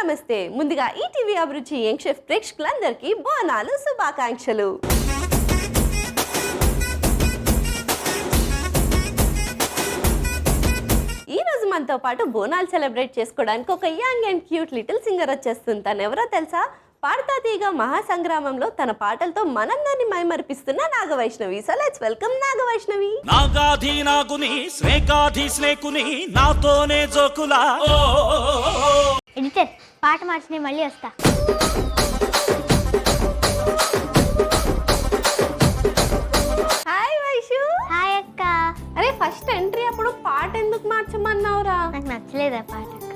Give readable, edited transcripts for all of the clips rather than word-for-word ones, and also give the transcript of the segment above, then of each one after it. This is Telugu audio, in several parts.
నమస్తే. ముందుగా ఈటీవీ అభిరుచి యంగ్ షెఫ్ ప్రేక్షకులందరికీ బోనాలు శుభాకాంక్షలు. ఈ రోజు మనతో పాటు బోనాలు సెలబ్రేట్ చేసుకోవడానికి ఒక young and cute little singer వచ్చేస్తుంది. తను ఎవరో తెలుసా? పాడతా తీగ మహాసంగ్రామంలో తన పాటలతో మనందరినీ మైమరిపిస్తున్న Nagavaishnavi. So let's welcome Nagavaishnavi. నాగాధి నాగుని స్నేకాధి స్నేకుని నాతోనే జోకులా. ఎడిటర్ పాట మార్చి మళ్ళీ వస్తా. హాయ్ వైషు. హాయ్ అక్క. అరే ఫస్ట్ ఎంట్రీ అప్పుడు పాట ఎందుకు మార్చమన్నావురా? నాకు నచ్చలేదా పాట అక్క?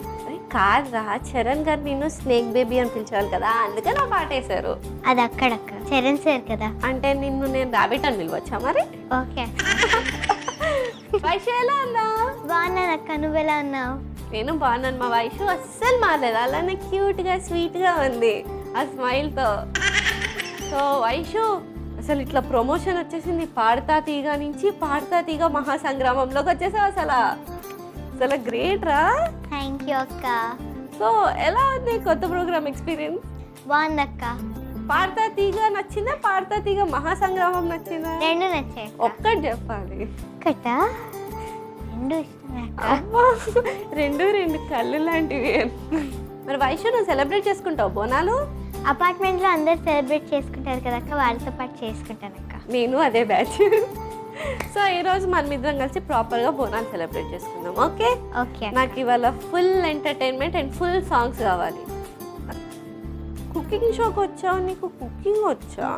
కాదురా, చరణ్ గారు నిన్ను స్నేక్ బేబీ అని పిలిచేవాళ్ళు కదా, అందుకే నా పాట వేశారు. అది అక్కడక్క చరణ్ సార్ కదా. అంటే నిన్ను నేను రాబిట్ అని పిలవచ్చా మరి? ఓకే. వైషు ఎలా ఉన్నావు? బాగున్నాను అక్క, నువ్వెలా ఉన్నావు? నేను బాగున్నాను. మా వైషు అస్సలు మారలేదు, అలానే క్యూట్గా స్వీట్గా ఉంది ఆ స్మైల్తో. సో వైషు అసలు ఇట్లా ప్రమోషన్ వచ్చేసింది పాడతా తీగ నుంచి పాడతా తీగ మహాసంగ్రామంలోకి వచ్చేసావు. అసలు గ్రేట్ రా. థ్యాంక్ యూ అక్క. సో ఎలా ఉంది కొత్త ప్రోగ్రామ్ ఎక్స్పీరియన్స్? బాగుంది అక్క. పాడతా తీగ నచ్చిందా, పాడతా తీగ మహాసంగ్రామం నచ్చిందా? రెండు నచ్చాయి. ఒక్కటి చెప్పాలి. ఒక్కట? రెండు ఇష్టమే అక్క. అమ్మా, రెండు కళ్ళు లాంటివి. మరి వైషు నువ్వు సెలబ్రేట్ చేసుకుంటావు బోనాలు? అపార్ట్మెంట్లో అందరు సెలబ్రేట్ చేసుకుంటారు కదా అక్క, వాళ్ళతో పాటు చేసుకుంటాను అక్క. నేను అదే బ్యాచ్. సో ఈరోజు మనం ఇద్దరం కలిసి ప్రాపర్గా బోనాలు సెలబ్రేట్ చేసుకుందాం. Okay okay. నాకు ఇవాళ full entertainment and full songs కావాలి. కుకింగ్ షోకి వచ్చావు, నీకు కుకింగ్ వచ్చా?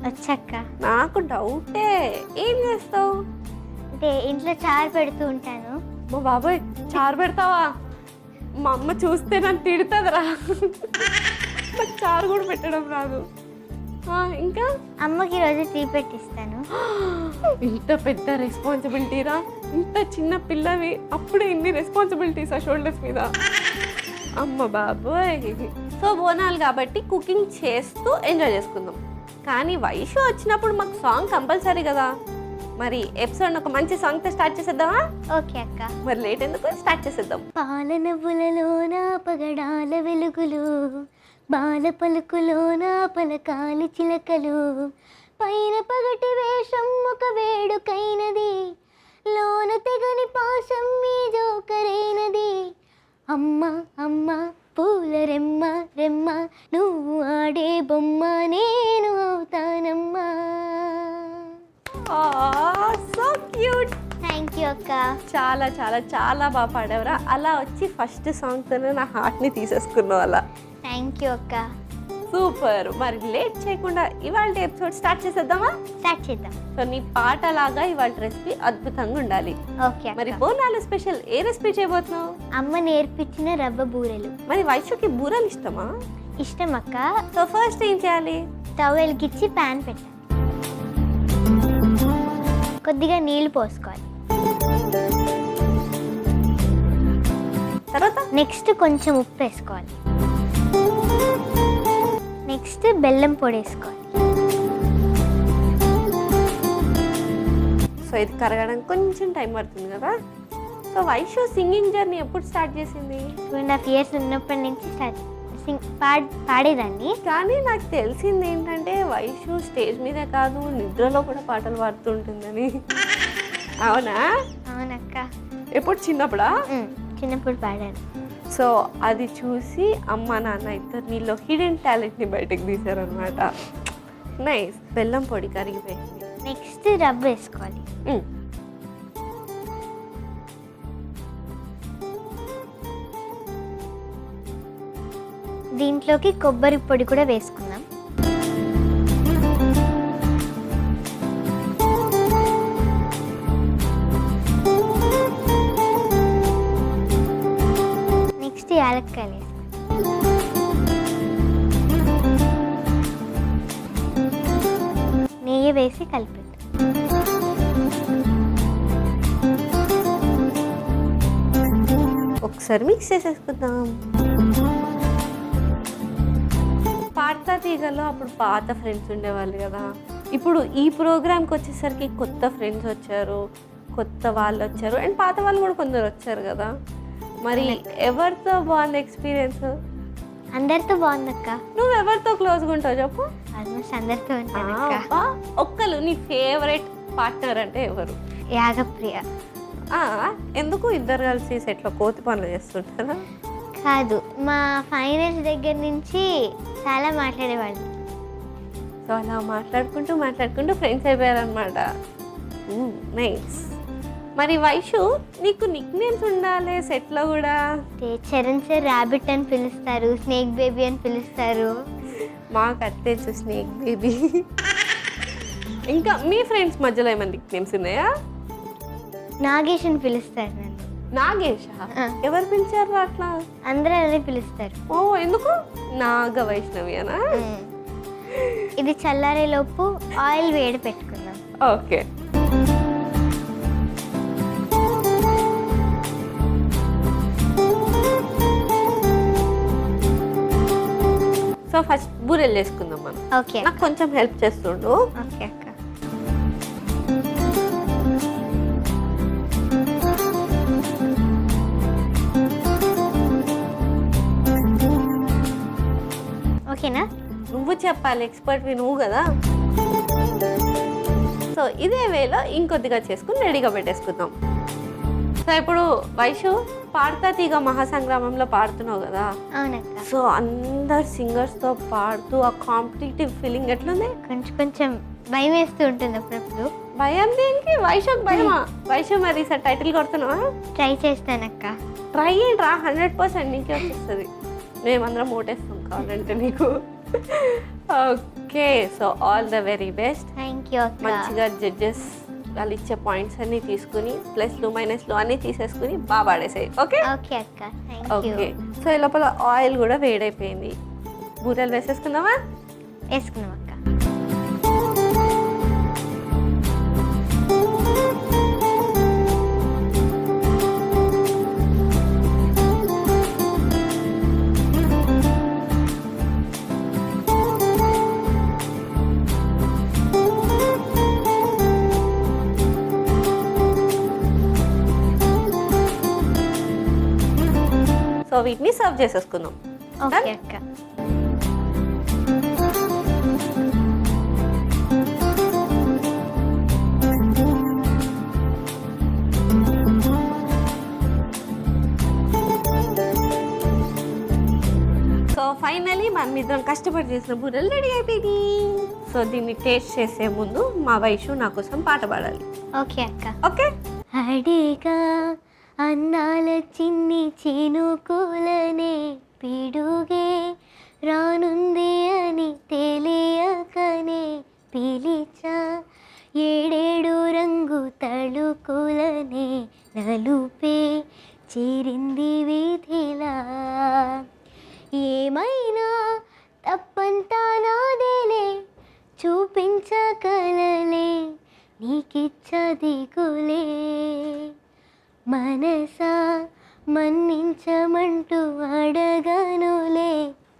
వచ్చాక్క. నాకు డౌటే, ఏం చేస్తావు? అంటే ఇంట్లో చారు పెడుతూ ఉంటాను. మా బాబాయ్ చారు పెడతావా? మా అమ్మ చూస్తే నన్ను తిడుతుందిరా. నాకు చారు కూడా పెట్టడం రాదు. ఇంకా అమ్మకి రోజు టీ పెట్టిస్తాను. ఇంత పెద్ద రెస్పాన్సిబిలిటీరా, ఇంత చిన్న పిల్లవి, అప్పుడే ఇన్ని రెస్పాన్సిబిలిటీస్ ఆ షోల్డర్స్ మీద. అమ్మ బాబోయ్. సో బోనాలు కాబట్టి కుకింగ్ చేస్తూ ఎంజాయ్ చేసుకుందాం. కానీ వైషు వచ్చినప్పుడు మాకు సాంగ్ కంపల్సరీ కదా. మరి ఎపిసోడ్ ఒక మంచి సాంగ్తో స్టార్ట్ చేసేద్దామా? ఓకే అక్క. మరి లేట్ ఎందుకు, స్టార్ట్ చేసేద్దాం. పాలనవ్వులలోన పగడాల వెలుగులు, బాల పలుకులోన పలకాలి చిలకలు, పైన పగటి వేషం ఒక వేడుకైనది, లోన తెగని పాశం మీ జోకరైనది. అమ్మ అమ్మ పూల రెమ్మ రెమ్మ, నువ్వు ఆడే బొమ్మ నేను అవుతానమ్మా. So cute. థ్యాంక్ యూ అక్క. చాలా చాలా చాలా బాగా పాడేవరా. అలా వచ్చి ఫస్ట్ సాంగ్తోనే నా హార్ట్ని తీసేసుకున్నావు అలా. థ్యాంక్ యూ అక్క. సూపర్. మరి లేట్ చేయకుండా ఇవాళ ఎపిసోడ్ స్టార్ట్ చేసేద్దామా? స్టార్ట్ చేద్దాం. సో నీ పాటలాగా ఇవాళ రెసిపీ అద్భుతంగా ఉండాలి. ఓకే. మరి బోనాలు స్పెషల్ ఏ రెసిపీ చేయబోతున్నావు? అమ్మ నేర్పించిన రవ్వ బూరెలు. మరి వైషుకి బూరెలు ఇష్టమా? ఇష్టం అక్క. సో ఫస్ట్ ఏం చేయాలి? స్టవ్ వెలిగించి ప్యాన్ పెట్టాలి, కొద్దిగా నీళ్లు పోసుకోవాలి. తర్వాత నెక్స్ట్ కొంచెం ఉప్పు వేసుకోవాలి. నెక్స్ట్ బెల్లం పొడి వేసుకోవాలి. సో ఇది కరగడానికి కొంచెం టైం పడుతుంది కదా. సో వైషు సింగింగ్ జర్నీ ఎప్పుడు స్టార్ట్ చేసింది? 2.5 years ఉన్నప్పటి నుంచి పాడేదాన్ని. కానీ నాకు తెలిసింది ఏంటంటే వైషు స్టేజ్ మీదే కాదు, నిద్రలో కూడా పాటలు పాడుతుంటుందని. అవునా? అవునక్క. ఎప్పుడు చిన్నప్పుడా? చిన్నప్పుడు పాడాను. సో అది చూసి అమ్మ నాన్న ఇద్దరు నీలో హిడెన్ టాలెంట్ని బయటకు తీశారనమాట. నైస్. బెల్లం పొడి కరిగిపోయింది. నెక్స్ట్ రవ్వ వేసుకోవాలి. దీంట్లోకి కొబ్బరి పొడి కూడా వేసుకుందాం. నెక్స్ట్ యాలక్కాయలు వేసుకోవాలి. నెయ్యి వేసి కలిపేద్దాం. ఒకసారి మిక్స్ చేసేసుకుందాం. పాడతా తీగలో అప్పుడు పాత ఫ్రెండ్స్ ఉండేవాళ్ళు కదా, ఇప్పుడు ఈ ప్రోగ్రామ్కి వచ్చేసరికి కొత్త ఫ్రెండ్స్ వచ్చారు, కొత్త వాళ్ళు వచ్చారు, అండ్ పాత వాళ్ళు కూడా కొందరు వచ్చారు కదా. మరి ఎవరితో బాగుంది ఎక్స్పీరియన్స్? అందరితో బాగుందక్క. నువ్వు ఎవరితో క్లోజ్గా ఉంటావు చెప్పు. ఆల్మోస్ట్ అందరితో ఉంటానక్క. అబ్బా, ఒక్కరు నీ ఫేవరెట్ పార్ట్నర్ అంటే ఎవరు? యాగప్రియ. ఎందుకు ఇద్దరు కలిసి సెట్లో కోతి పనులు చేస్తుంటారా? కాదు, మా ఫైనల్స్ దగ్గర నుంచి చాలా మాట్లాడేవాళ్ళు. సో అలా మాట్లాడుకుంటూ ఫ్రెండ్స్ అయిపోయారనమాట. నైస్. మరి వైషు, నీకు నిక్ నేమ్స్ ఉండాలి సెట్లో కూడా. చరణ్ సార్ ర్యాబిట్ అని పిలుస్తారు, స్నేక్ బేబీ అని పిలుస్తారు. మాకు అది తెలుసు, స్నేక్ బేబీ. ఇంకా మీ ఫ్రెండ్స్ మధ్యలో ఏమైనా నిక్ నేమ్స్ ఉన్నాయా? నాగేష్ అని పిలుస్తారు నన్ను. నాగేష్? ఎవరు పిలిచారు అట్లా? అందరూ అదే పిలుస్తారు. ఓ, ఎందుకు? నాగ వైష్ణవి అనా? ఇది చల్లారే లోపు ఆయిల్ వేడి పెట్టుకుందాం. ఓకే. సో ఫస్ట్ బూరెలు చేసుకుందాం మనం. ఓకే, నాకు కొంచెం హెల్ప్ చేస్తుండు. ఓకే అక్క. ఓకేనా? నువ్వు చెప్పాలి, ఎక్స్పర్ట్వి నువ్వు కదా. సో ఇదే వేలో ఇంకొద్దిగా చేసుకుని రెడీగా పెట్టేసుకుందాం. సో ఇప్పుడు వైషు, పాడతా తీగ మహాసంగ్రామంలో పాడుతున్నావు కదా. అవునక్క. సో అందరు సింగర్స్తో పాడుతూ ఆ కాంపిటేటివ్ ఫీలింగ్ ఎట్లుంది? కొంచెం భయం వేస్తూ ఉంటుంది అప్పుడప్పుడు. భయం దేనికి? వైషుకి భయమా? వైషు, మరి సార్ టైటిల్ కొడుతున్నావా? ట్రై చేస్తానక్క. ట్రై ఏంట్రా, 100% నీకే వచ్చేస్తుంది. మేమందరం ఓటేస్తాం కావాలంటే నీకు. Okay, so all the very best. Thank you అక్క. మంచిగా జడ్జెస్ వాళ్ళు ఇచ్చే పాయింట్స్ అన్ని తీసుకుని ప్లస్లు మైనస్లు అన్నీ తీసేసుకుని బాగా పాడేసాయి. ఓకే ఓకే అక్క, థ్యాంక్ యూ. ఓకే. సో ఈ లోపల ఆయిల్ కూడా వేడైపోయింది. బూరెలు వేసేసుకుందామా? వేసుకున్నాం అక్క. సో వీటిని సర్వ్ చేసేసుకుందాం. ఓకే అక్క. సో ఫైనలీ మనం ఇద్దరం కష్టపడి చేసిన బూరెలు రెడీ అయిపోయింది. సో దీన్ని టేస్ట్ చేసే ముందు మా వైషు నా కోసం పాట పాడాలి. ఓకే అక్క. ఓకే. అడిగా అన్నాల చిన్ని చినుకులనే పిడుగే రానుంది అని తెలియకనే పిలిచా, ఏడేడు రంగు తళుకులనే నలుపే చీరింది వీధిలా. ఏమైనా తప్పంతా నాదేలే, చూపించగలలే నీకిచ్చదిగులే. మనసా మన్నించమంటూ అడగనులే,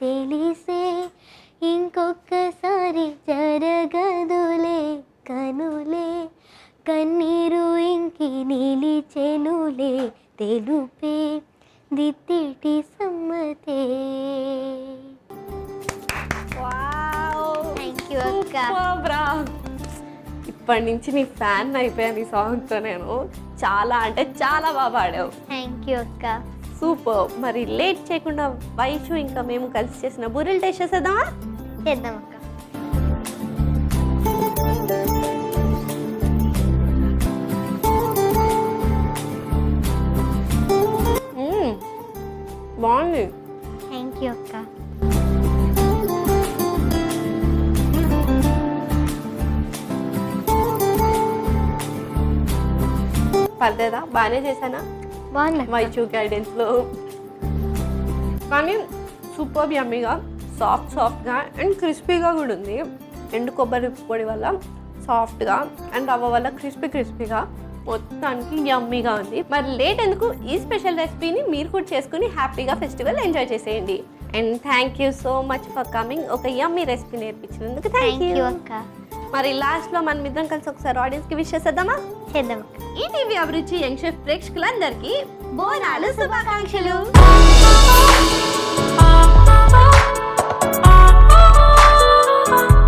తెలిసే ఇంకొక్కసారి జరగదులే. కనులే కన్నీరు ఇంకి నిలిచెనులే, తెలుపే దిద్దిటి సమ్మతే. థ్యాంక్ యూ అక్క. ఇప్పటి నుంచి నీ ఫ్యాన్ అయిపోయాను ఈ సాంగ్తో నేను. చాలా అంటే చాలా బాగా పాడావు. థ్యాంక్ యూ అక్క. సూపర్. మరి లేట్ చేయకుండా వైషు ఇంకా మేము కలిసి చేసిన బూరెలు టేస్ట్ చేసేద్దామా? చేద్దాం అక్క. బాగుంది. థ్యాంక్ యూ అక్క. పర్లేదా? బాగానే చేశానా? బాగుంది వైషు గైడెన్స్లో. కానీ సూపర్ యమ్మీగా, సాఫ్ట్గా అండ్ క్రిస్పీగా కూడా ఉంది. ఎండు కొబ్బరి పొడి వల్ల సాఫ్ట్గా అండ్ రవ్వ వల్ల క్రిస్పీగా, మొత్తానికి యమ్మీగా ఉంది. మరి లేట్ ఎందుకు, ఈ స్పెషల్ రెసిపీని మీరు కూడా చేసుకుని హ్యాపీగా ఫెస్టివల్ ఎంజాయ్ చేసేయండి. And thank you so much for coming. ఒక యమ్మీ రెసిపీ నేర్పించినందుకు థ్యాంక్ యూ అక్క. మరి లాస్ట్లో మనం ఇద్దరం కలిసి ఒకసారి ఆడియన్స్కి విష్ చేసేద్దామా? చేద్దాం. ఈ టీవీ అభిరుచి యంగ్ షెఫ్ ప్రేక్షకులందరికీ బోనాలు శుభాకాంక్షలు. Baba.